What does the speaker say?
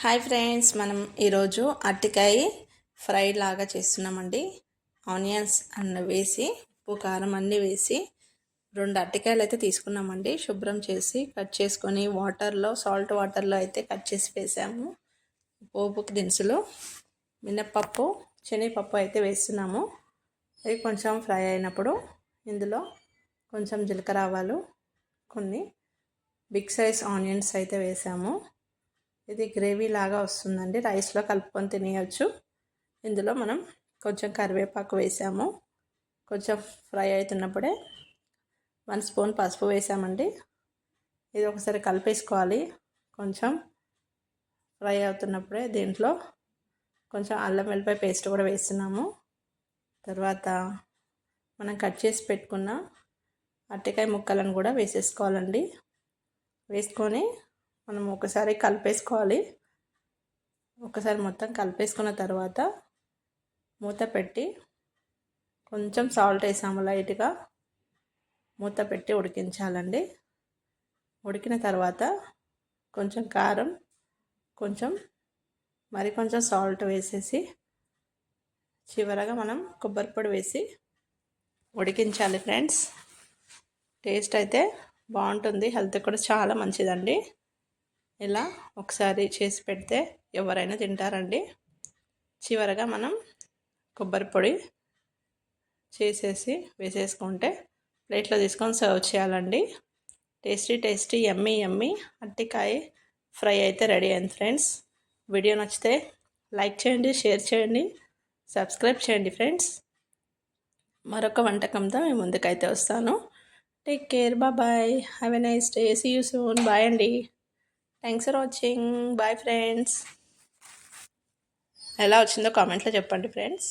Hi friends, మనం ఈరోజు అరటికాయ ఫ్రై లాగా చేస్తున్నామండి. ఆనియన్స్ అన్నీ వేసి, ఉప్పు కారం అన్నీ వేసి 2 అరటికాయలు అయితే తీసుకున్నామండి. శుభ్రం చేసి కట్ చేసుకొని సాల్ట్ వాటర్లో అయితే కట్ చేసి వేసాము. పోపుకి దినుసులు మినప్పప్పు, శనగపప్పు అయితే వేస్తున్నాము. అవి కొంచెం ఫ్రై అయినప్పుడు ఇందులో కొంచెం జీలకర్ర ఆవాలు, కొన్ని బిగ్ సైజ్ ఆనియన్స్ అయితే వేసాము. ఇది గ్రేవీ లాగా వస్తుందండి, రైస్లో కలుపుకొని తినేయచ్చు. ఇందులో మనం కొంచెం కరివేపాకు వేసాము. కొంచెం ఫ్రై అవుతున్నప్పుడే 1 స్పూన్ పసుపు వేసామండి. ఇది ఒకసారి కలిపేసుకోవాలి. కొంచెం ఫ్రై అవుతున్నప్పుడే దీంట్లో కొంచెం అల్లం వెల్లిపాయ పేస్ట్ కూడా వేస్తున్నాము. తర్వాత మనం కట్ చేసి పెట్టుకున్న అరటికాయ ముక్కలను కూడా వేసేసుకోవాలండి. వేసుకొని మనం ఒకసారి కలిపేసుకోవాలి. ఒకసారి మొత్తం కలిపేసుకున్న తర్వాత మూత పెట్టి కొంచెం సాల్ట్ వేసాము, లైట్గా మూత పెట్టి ఉడికించాలండి. ఉడికిన తర్వాత కొంచెం కారం, కొంచెం సాల్ట్ వేసేసి చివరగా మనం కొబ్బరి పొడి వేసి ఉడికించాలి ఫ్రెండ్స్. టేస్ట్ అయితే బాగుంటుంది, హెల్త్ కూడా చాలా మంచిదండి. ఇలా ఒకసారి చేసి పెడితే ఎవరైనా తింటారండి. చివరగా మనం కొబ్బరి పొడి వేసేసుకుంటే ప్లేట్లో తీసుకొని సర్వ్ చేయాలండి. టేస్టీ యమ్మీ అరటికాయ ఫ్రై అయితే రెడీ అయింది ఫ్రెండ్స్. వీడియో నచ్చితే లైక్ చేయండి, షేర్ చేయండి, సబ్స్క్రైబ్ చేయండి ఫ్రెండ్స్. మరొక వంటకంతో మేము ముందుకైతే వస్తాను. Take care, bye, have a nice day, see you soon, bye అండి. Thanks for watching, bye friends. ఎలా వచ్చిందో కామెంట్లో చెప్పండి ఫ్రెండ్స్.